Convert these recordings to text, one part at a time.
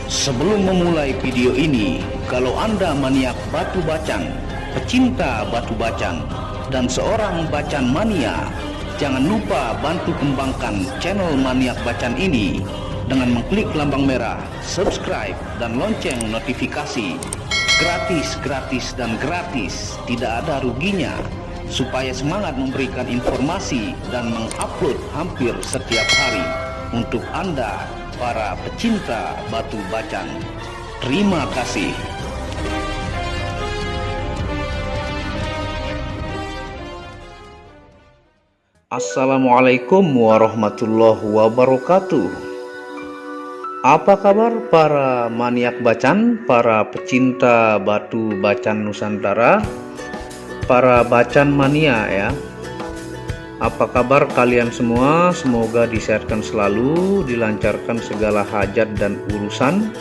Sebelum memulai video ini, kalau Anda maniak batu bacan, pecinta batu bacan, dan seorang bacan mania, jangan lupa bantu kembangkan channel Maniak Bacan ini dengan mengklik lambang merah, subscribe, dan lonceng notifikasi. Gratis, dan gratis, tidak ada ruginya, supaya semangat memberikan informasi dan mengupload hampir setiap hari untuk Anda, para pecinta batu bacan. Terima kasih. Assalamualaikum warahmatullahi wabarakatuh. Apa kabar para maniak bacan, para pecinta batu bacan Nusantara, para bacan mania ya? Apa kabar kalian semua? Semoga disehatkan selalu, dilancarkan segala hajat dan urusan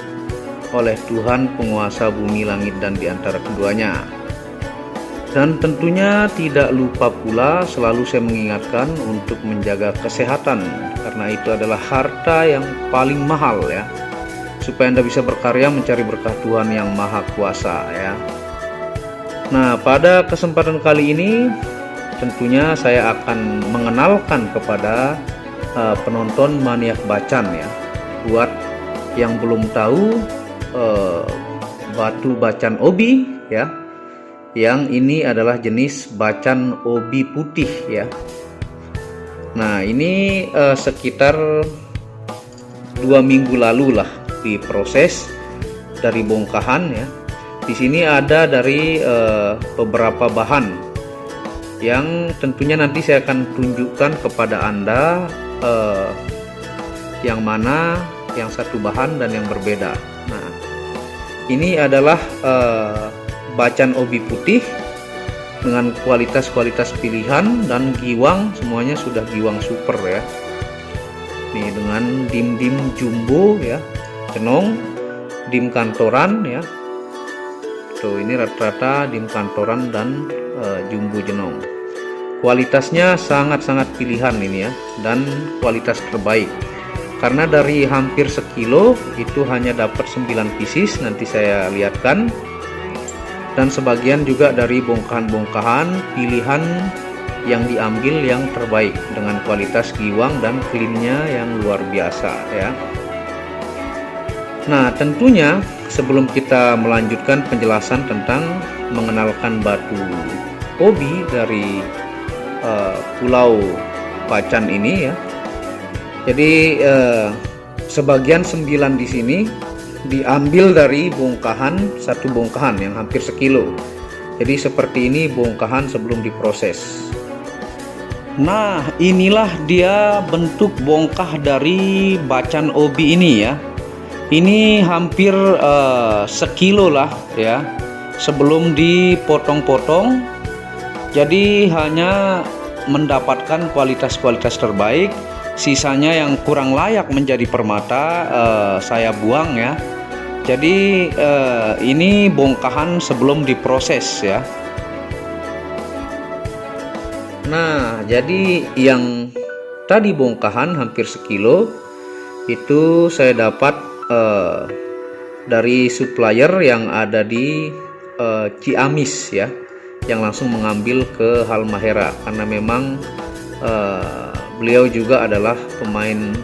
oleh Tuhan penguasa bumi, langit, dan diantara keduanya. Dan tentunya tidak lupa pula selalu saya mengingatkan untuk menjaga kesehatan, karena itu adalah harta yang paling mahal ya, supaya Anda bisa berkarya mencari berkah Tuhan yang Maha Kuasa ya. Nah, pada kesempatan kali ini tentunya saya akan mengenalkan kepada penonton Maniak Bacan ya. Buat yang belum tahu, batu bacan obi ya, yang ini adalah jenis bacan obi putih ya. Nah, ini sekitar 2 minggu lalu lah diproses dari bongkahan ya. Di sini ada dari beberapa bahan yang tentunya nanti saya akan tunjukkan kepada Anda yang mana yang satu bahan dan yang berbeda. Nah, ini adalah bacan obi putih dengan kualitas pilihan dan giwang, semuanya sudah giwang super ya. Nih, dengan dim jumbo ya, cenong, dim kantoran ya. Tuh, ini rata-rata dim kantoran dan jumbo jenong. Kualitasnya sangat pilihan ini ya, dan kualitas terbaik. Karena dari hampir sekilo itu hanya dapat 9 pieces, nanti saya lihatkan. Dan sebagian juga dari bongkahan-bongkahan pilihan yang diambil yang terbaik dengan kualitas giwang dan cleannya yang luar biasa ya. Nah, tentunya sebelum kita melanjutkan penjelasan tentang mengenalkan batu obi dari Pulau Bacan ini ya. Jadi sebagian 9 di sini diambil dari satu bongkahan yang hampir sekilo. Jadi seperti ini bongkahan sebelum diproses. Nah, inilah dia bentuk bongkah dari bacan obi ini ya. Ini hampir sekilo lah ya, sebelum dipotong-potong. Jadi hanya mendapatkan kualitas terbaik. Sisanya yang kurang layak menjadi permata saya buang ya. Jadi ini bongkahan sebelum diproses ya. Nah, jadi yang tadi bongkahan hampir sekilo itu saya dapat dari supplier yang ada di Ciamis ya, yang langsung mengambil ke Halmahera, karena memang beliau juga adalah pemain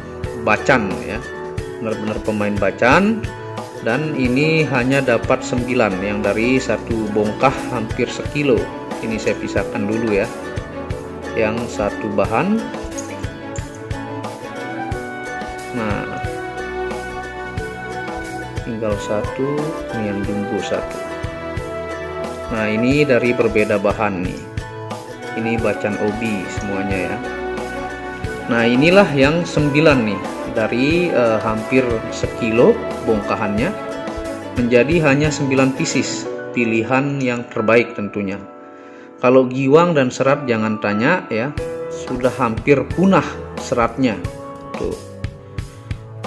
bacan ya, benar-benar pemain bacan. Dan ini hanya dapat 9 yang dari satu bongkah hampir sekilo. Ini saya pisahkan dulu ya, yang satu bahan. Nah, tinggal satu, ini yang jumbo satu. Nah, ini dari berbeda bahan nih. Ini bacan obi semuanya ya. Nah, inilah yang 9 nih, dari hampir sekilo bongkahannya menjadi hanya 9 pieces, pilihan yang terbaik tentunya. Kalau giwang dan serat jangan tanya ya, sudah hampir punah seratnya. Tuh,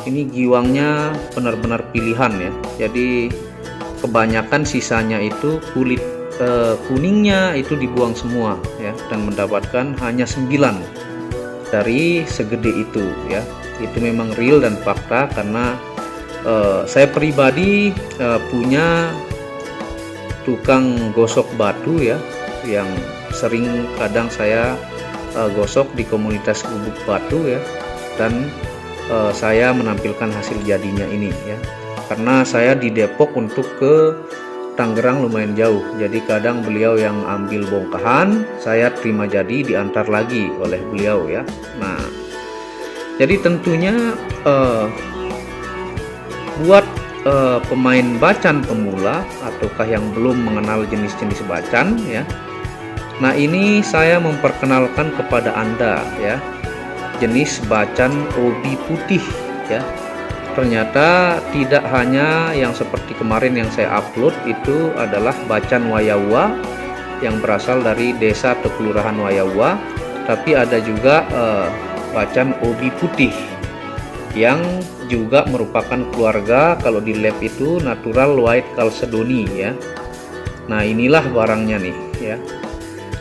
ini giwangnya benar-benar pilihan ya. Jadi kebanyakan sisanya itu kulit kuningnya itu dibuang semua ya, dan mendapatkan hanya 9 dari segede itu ya. Itu memang real dan fakta, karena Saya pribadi punya tukang gosok batu ya, yang sering kadang saya gosok di komunitas gubuk batu ya, dan saya menampilkan hasil jadinya ini ya, karena saya di Depok untuk ke Tangerang lumayan jauh, jadi kadang beliau yang ambil bongkahan, saya terima jadi diantar lagi oleh beliau ya. Nah, jadi tentunya buat pemain bacan pemula ataukah yang belum mengenal jenis-jenis bacan ya, nah ini saya memperkenalkan kepada Anda ya, jenis bacan obi putih ya. Ternyata tidak hanya yang seperti kemarin yang saya upload itu adalah bacan Wayawa yang berasal dari desa atau kelurahan Wayawa, tapi ada juga bacan obi putih yang juga merupakan keluarga, kalau di lab itu natural white chalcedony ya. Nah inilah barangnya nih ya.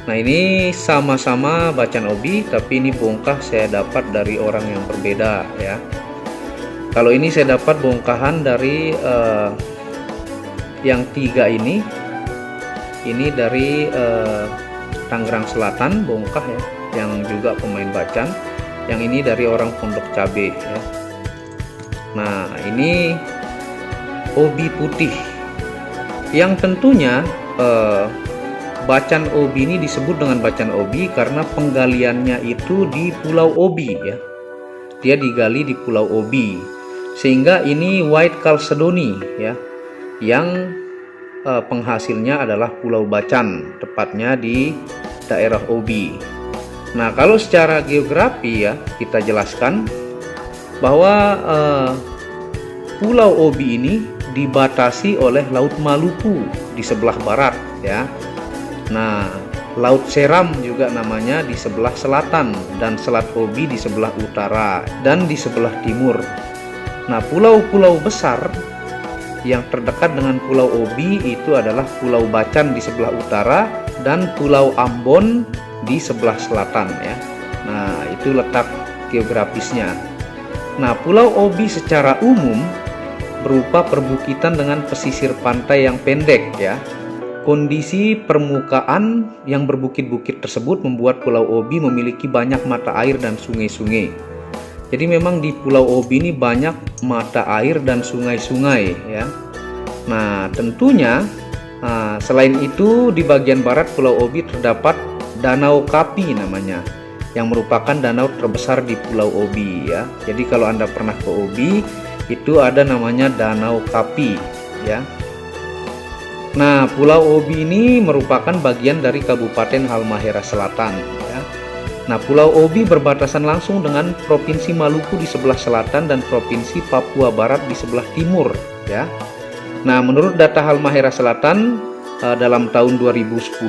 Nah ini sama-sama bacan obi, tapi ini bongkah saya dapat dari orang yang berbeda ya. Kalau ini saya dapat bongkahan dari yang 3 ini dari Tangerang Selatan bongkah ya, yang juga pemain bacan. Yang ini dari orang Pondok Cabe ya. Nah ini obi putih, yang tentunya bacan obi ini disebut dengan bacan obi karena penggaliannya itu di Pulau Obi ya. Dia digali di Pulau Obi, sehingga ini white chalcedony ya, yang penghasilnya adalah Pulau Bacan, tepatnya di daerah Obi. Nah kalau secara geografi ya kita jelaskan bahwa Pulau Obi ini dibatasi oleh Laut Maluku di sebelah barat ya. Nah Laut Seram juga namanya di sebelah selatan, dan Selat Obi di sebelah utara dan di sebelah timur. Nah pulau-pulau besar yang terdekat dengan Pulau Obi itu adalah Pulau Bacan di sebelah utara dan Pulau Ambon di sebelah selatan ya. Nah itu letak geografisnya. Nah Pulau Obi secara umum berupa perbukitan dengan pesisir pantai yang pendek ya. Kondisi permukaan yang berbukit-bukit tersebut membuat Pulau Obi memiliki banyak mata air dan sungai-sungai. Jadi memang di Pulau Obi ini banyak mata air dan sungai-sungai ya. Nah tentunya selain itu di bagian barat Pulau Obi terdapat Danau Kapi namanya, yang merupakan danau terbesar di Pulau Obi ya. Jadi kalau Anda pernah ke Obi itu ada namanya Danau Kapi ya. Nah Pulau Obi ini merupakan bagian dari Kabupaten Halmahera Selatan ya. Nah Pulau Obi berbatasan langsung dengan Provinsi Maluku di sebelah selatan dan Provinsi Papua Barat di sebelah timur ya. Nah menurut data Halmahera Selatan dalam tahun 2010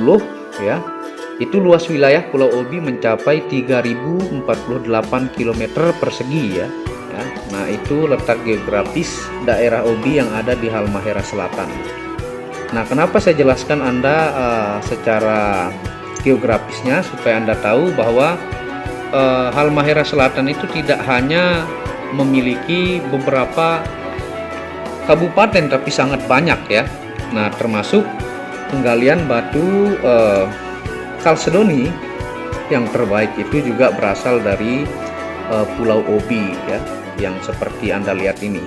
ya, itu luas wilayah Pulau Obi mencapai 3048 km persegi ya. Nah itu letak geografis daerah Obi yang ada di Halmahera Selatan. Nah kenapa saya jelaskan Anda secara geografisnya, supaya Anda tahu bahwa Halmahera Selatan itu tidak hanya memiliki beberapa kabupaten tapi sangat banyak ya. Nah termasuk penggalian batu chalcedony yang terbaik itu juga berasal dari Pulau Obi ya, yang seperti Anda lihat ini.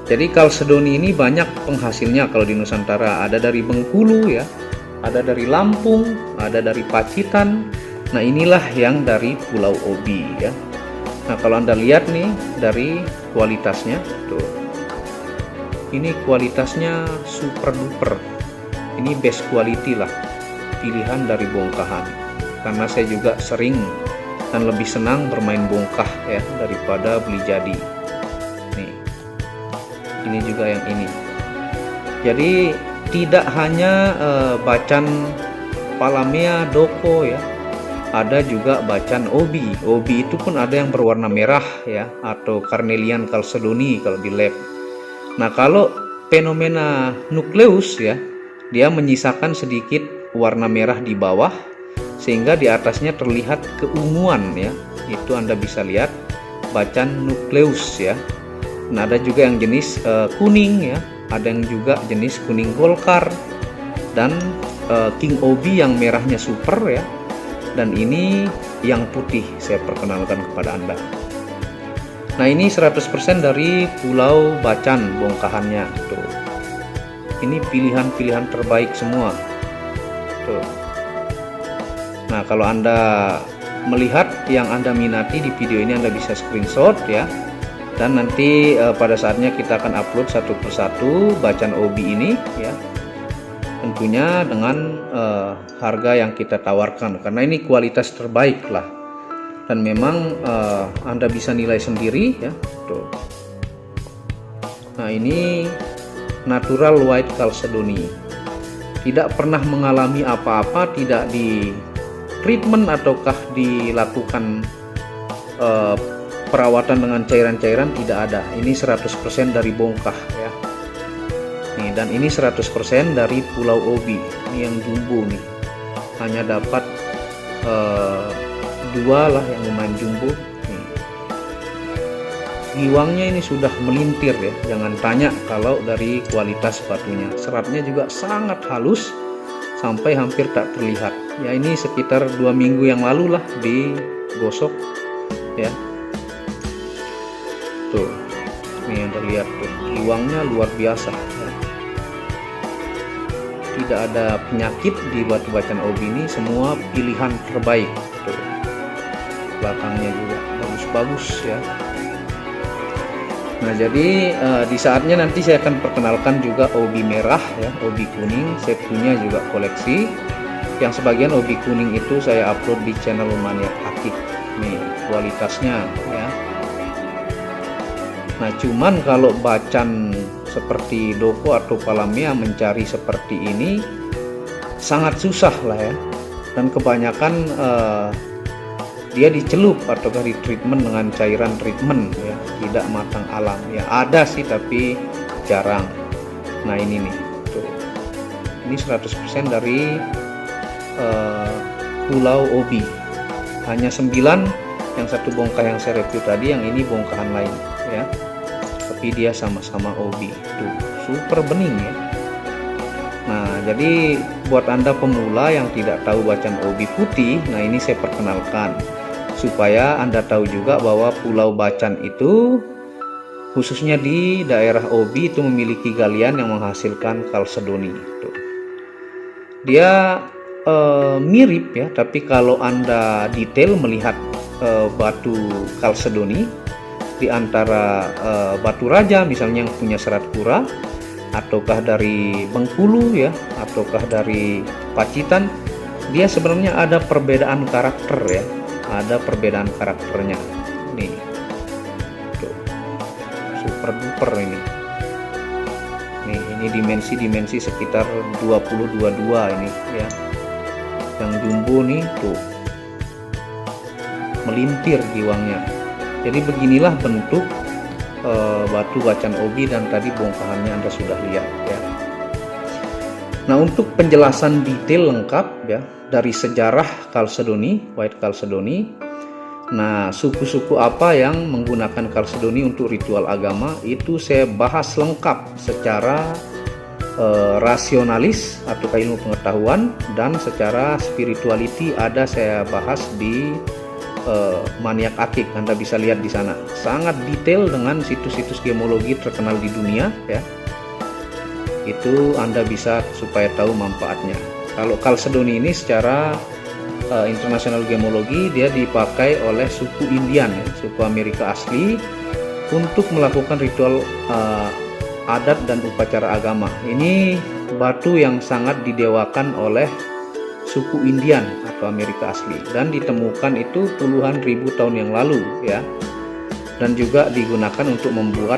Jadi chalcedony ini banyak penghasilnya kalau di Nusantara, ada dari Bengkulu ya, ada dari Lampung, ada dari Pacitan. Nah inilah yang dari Pulau Obi ya. Nah kalau Anda lihat nih dari kualitasnya tuh, ini kualitasnya super duper, ini best quality lah, pilihan dari bongkahan. Karena saya juga sering dan lebih senang bermain bongkah ya daripada beli jadi. Nih ini juga yang ini. Jadi tidak hanya bacan Palamea Doko ya, ada juga bacan Obi. Obi itu pun ada yang berwarna merah ya, atau Carnelian chalcedony kalau di lab. Nah kalau fenomena nukleus ya, dia menyisakan sedikit warna merah di bawah sehingga di atasnya terlihat keunguan ya. Itu Anda bisa lihat bacan nukleus ya. Nah, ada juga yang jenis kuning ya, ada yang juga jenis kuning Golkar, dan King Obi yang merahnya super ya, dan ini yang putih saya perkenalkan kepada Anda. Nah, ini 100% dari Pulau Bacan bongkahannya tuh. Ini pilihan-pilihan terbaik semua tuh. Nah, kalau Anda melihat yang Anda minati di video ini, Anda bisa screenshot ya, dan nanti pada saatnya kita akan upload satu persatu Bacan Obi ini ya, tentunya dengan harga yang kita tawarkan, karena ini kualitas terbaik lah, dan memang Anda bisa nilai sendiri ya tuh. Nah, ini natural white chalcedony, tidak pernah mengalami apa-apa, tidak di treatment ataukah dilakukan perawatan dengan cairan-cairan, tidak ada. Ini 100% dari bongkah ya. Nih, dan ini 100% dari Pulau Obi. Ini yang jumbo nih. Hanya dapat 2 lah yang lumayan jumbo. Nih. Giwangnya ini sudah melintir ya. Jangan tanya kalau dari kualitas batunya. Seratnya juga sangat halus sampai hampir tak terlihat. Ya, ini sekitar 2 minggu yang lalu lah digosok ya. Tuh, ini yang terlihat tuh, giwangnya luar biasa ya. Tidak ada penyakit di batu Bacan Obi ini, semua pilihan terbaik tuh. Belakangnya juga bagus-bagus ya. Nah, jadi di saatnya nanti saya akan perkenalkan juga obi merah ya, obi kuning. Saya punya juga koleksi. Yang sebagian obi kuning itu saya upload di channel Maniak Akik. Nih kualitasnya ya. Nah, cuman kalau bacan seperti Doko atau Palamea mencari seperti ini sangat susah lah ya. Dan kebanyakan dia dicelup ataukah di treatment dengan cairan treatment ya, tidak matang alam ya. Ada sih tapi jarang. Nah, ini nih tuh. Ini 100% dari Pulau Obi. Hanya 9, yang satu bongkah yang saya review tadi, yang ini bongkahan lain ya, tapi dia sama-sama Obi tuh, super bening ya. Nah, jadi buat Anda pemula yang tidak tahu Bacan Obi putih, nah ini saya perkenalkan supaya Anda tahu juga bahwa Pulau Bacan itu khususnya di daerah Obi itu memiliki galian yang menghasilkan chalcedony tuh. Dia mirip ya, tapi kalau Anda detail melihat batu chalcedony di antara batu raja misalnya yang punya serat kura, ataukah dari Bengkulu ya, ataukah dari Pacitan, dia sebenarnya ada perbedaan karakter ya, ada perbedaan karakternya. Nih tuh, super duper ini. Nih, ini dimensi sekitar 20-22 ini ya. Yang jumbo nih tuh melintir giwangnya. Jadi beginilah bentuk batu Bacan Obi, dan tadi bongkahannya Anda sudah lihat ya. Nah, untuk penjelasan detail lengkap ya dari sejarah chalcedony, white chalcedony. Nah, suku-suku apa yang menggunakan chalcedony untuk ritual agama itu saya bahas lengkap secara rasionalis atau ilmu pengetahuan, dan secara spirituality ada saya bahas di Maniak Akik. Anda bisa lihat di sana sangat detail dengan situs-situs gemologi terkenal di dunia ya. Itu Anda bisa supaya tahu manfaatnya. Kalau chalcedony ini secara internasional gemologi dia dipakai oleh suku Indian ya, suku Amerika asli, untuk melakukan ritual adat dan upacara agama. Ini batu yang sangat didewakan oleh suku Indian atau Amerika asli, dan ditemukan itu puluhan ribu tahun yang lalu ya, dan juga digunakan untuk membuat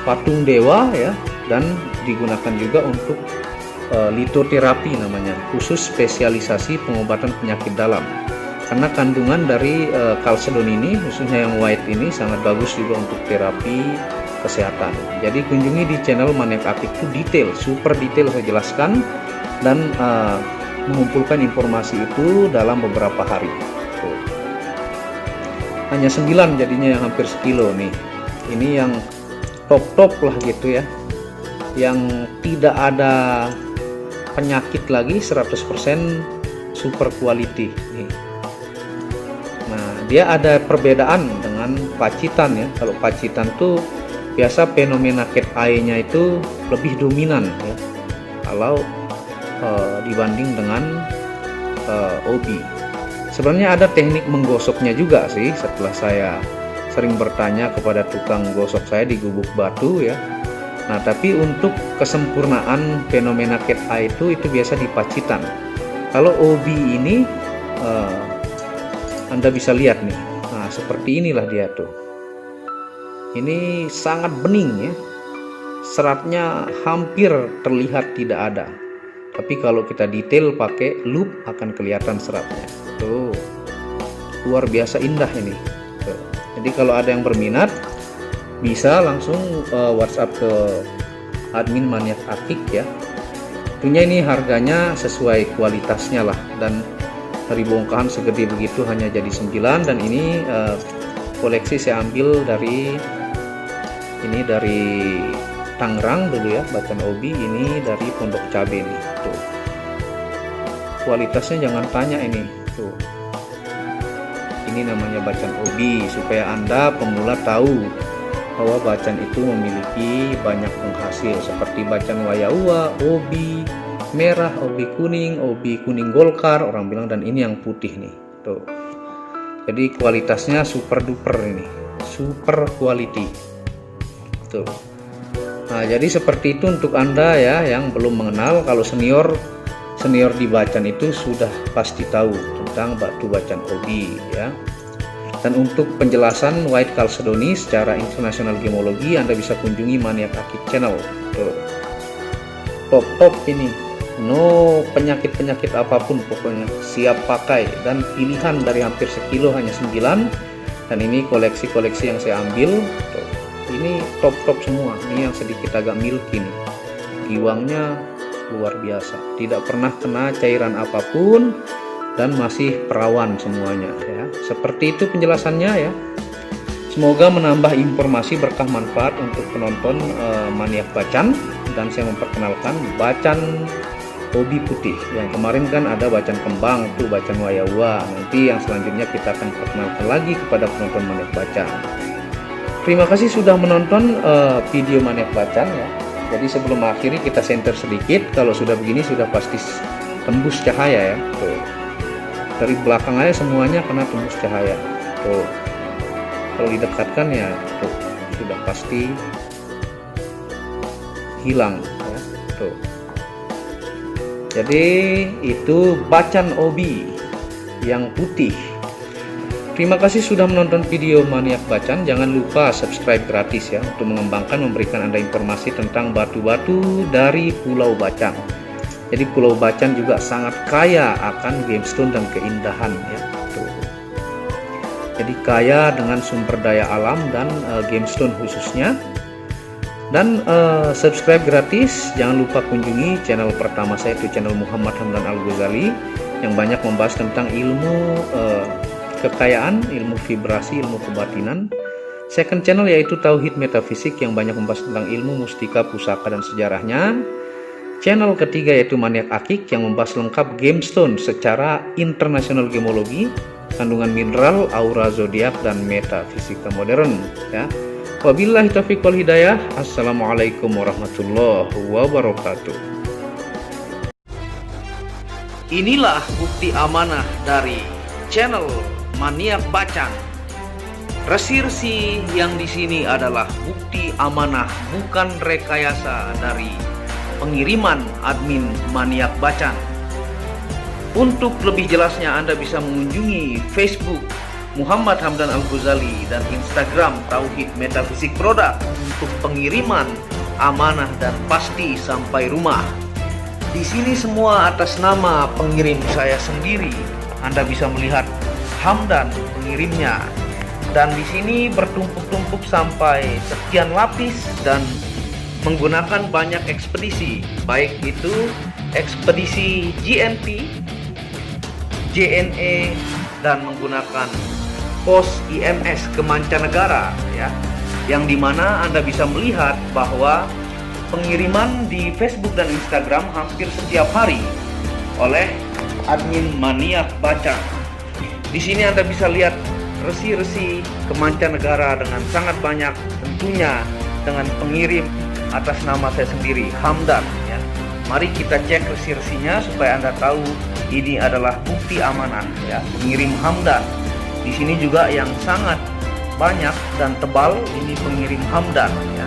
patung dewa ya, dan digunakan juga untuk litoterapi namanya, khusus spesialisasi pengobatan penyakit dalam, karena kandungan dari chalcedony ini khususnya yang white ini sangat bagus juga untuk terapi kesehatan. Jadi kunjungi di channel Maniak Akik, itu detail, super detail saya jelaskan, dan mengumpulkan informasi itu dalam beberapa hari. hanya 9 jadinya, yang hampir sekilo nih. Ini yang top lah gitu ya, yang tidak ada penyakit lagi, 100% super quality nih. Nah, dia ada perbedaan dengan pacitan ya. Kalau pacitan tuh biasa fenomena cat eye-nya itu lebih dominan ya, kalau dibanding dengan obi. Sebenarnya ada teknik menggosoknya juga sih, setelah saya sering bertanya kepada tukang gosok saya di Gubuk Batu ya. Nah, tapi untuk kesempurnaan fenomena cat eye itu biasa di pacitan. Kalau obi ini Anda bisa lihat nih. Nah, seperti inilah dia tuh. Ini sangat bening ya. Seratnya hampir terlihat tidak ada. Tapi kalau kita detail pakai loop akan kelihatan seratnya. Tuh. Luar biasa indah ini. Tuh. Jadi kalau ada yang berminat bisa langsung WhatsApp ke admin Maniak Akik ya. Tentunya ini harganya sesuai kualitasnya lah, dan dari bongkahan segede begitu hanya jadi 9. Dan ini koleksi saya ambil dari Tangerang dulu ya, Bacan Obi. Ini dari Pondok Cabe nih. Tuh. Kualitasnya jangan tanya ini. Tuh. Ini namanya Bacan Obi, supaya Anda pemula tahu bahwa bacan itu memiliki banyak penghasil seperti bacan wayaua, obi merah, obi kuning golkar orang bilang, dan ini yang putih nih. Tuh. Jadi kualitasnya super duper ini, super quality. Tuh. Nah, jadi seperti itu untuk Anda ya yang belum mengenal. Kalau senior di bacan itu sudah pasti tahu tentang batu bacan obi ya. Dan untuk penjelasan White Chalcedony secara internasional gemologi, Anda bisa kunjungi Maniak Akik Channel. Tuh. Top ini, no penyakit apapun pokoknya, siap pakai, dan pilihan dari hampir sekilo hanya 9. Dan ini koleksi yang saya ambil. Tuh. Ini top semua. Ini yang sedikit agak milky nih. Giwangnya luar biasa, tidak pernah kena cairan apapun, dan masih perawan semuanya ya. Seperti itu penjelasannya ya. Semoga menambah informasi berkah manfaat untuk penonton Maniak Bacan. Dan saya memperkenalkan bacan obi putih. Yang kemarin kan ada bacan kembang tuh, bacan wayawa. Nanti yang selanjutnya kita akan perkenalkan lagi kepada penonton Maniak Bacan. Terima kasih sudah menonton video Maniak Bacan ya. Jadi sebelum akhiri kita center sedikit. Kalau sudah begini sudah pasti tembus cahaya ya. Tuh. Dari belakang aja semuanya kena tembus cahaya. Tuh. Kalau didekatkan ya tuh sudah pasti hilang ya. Tuh. Jadi itu bacan obi yang putih. Terima kasih sudah menonton video Maniak Bacan. Jangan lupa subscribe gratis ya, untuk mengembangkan, memberikan Anda informasi tentang batu-batu dari Pulau Bacan. Jadi Pulau Bacan juga sangat kaya akan gemstone dan keindahan ya. Tuh. Jadi kaya dengan sumber daya alam dan gemstone khususnya. Dan subscribe gratis. Jangan lupa kunjungi channel pertama saya, itu channel Muhammad Hamdan Al-Ghazali, yang banyak membahas tentang ilmu kekayaan, ilmu vibrasi, ilmu kebatinan. Second channel yaitu Tauhid Metafisik, yang banyak membahas tentang ilmu mustika, pusaka, dan sejarahnya. Channel ketiga yaitu Maniak Akik, yang membahas lengkap gemstone secara internasional gemologi, kandungan mineral, aura zodiak, dan metafisika modern ya. Wabillahi taufiq wal hidayah. Assalamualaikum warahmatullahi wabarakatuh. Inilah bukti amanah dari channel Maniak Bacan. Resirsi yang di sini adalah bukti amanah, bukan rekayasa dari pengiriman admin Maniak Bacan. Untuk lebih jelasnya Anda bisa mengunjungi Facebook Muhammad Hamdan Al-Ghazali dan Instagram Tauhid Metafisik Produk untuk pengiriman amanah dan pasti sampai rumah. Di sini semua atas nama pengirim saya sendiri. Anda bisa melihat Hamdan pengirimnya. Dan di sini bertumpuk-tumpuk sampai sekian lapis dan menggunakan banyak ekspedisi, baik itu ekspedisi GNP, JNE, dan menggunakan pos IMS ke mancanegara ya, yang dimana Anda bisa melihat bahwa pengiriman di Facebook dan Instagram hampir setiap hari oleh admin Maniak Bacan. Di sini Anda bisa lihat resi-resi ke mancanegara dengan sangat banyak, tentunya dengan pengirim atas nama saya sendiri, Hamdan ya. Mari kita cek resi-resinya supaya Anda tahu ini adalah bukti amanah ya, pengirim Hamdan. Di sini juga yang sangat banyak dan tebal ini pengirim Hamdan ya.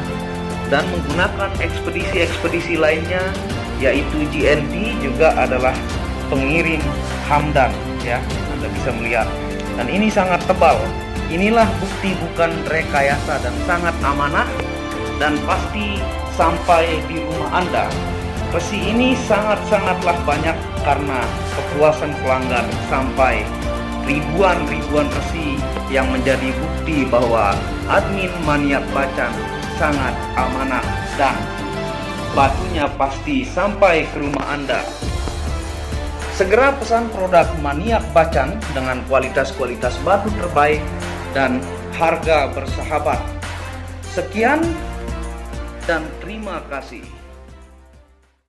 Dan menggunakan ekspedisi-ekspedisi lainnya yaitu GNT juga adalah pengirim Hamdan ya. Anda bisa melihat. Dan ini sangat tebal. Inilah bukti bukan rekayasa dan sangat amanah dan pasti sampai di rumah Anda. Resi ini sangat-sangatlah banyak karena kepuasan pelanggan sampai ribuan resi yang menjadi bukti bahwa admin Maniak Bacan sangat amanah dan batunya pasti sampai ke rumah Anda. Segera pesan produk Maniak Bacan dengan kualitas-kualitas batu terbaik dan harga bersahabat. Sekian dan terima kasih.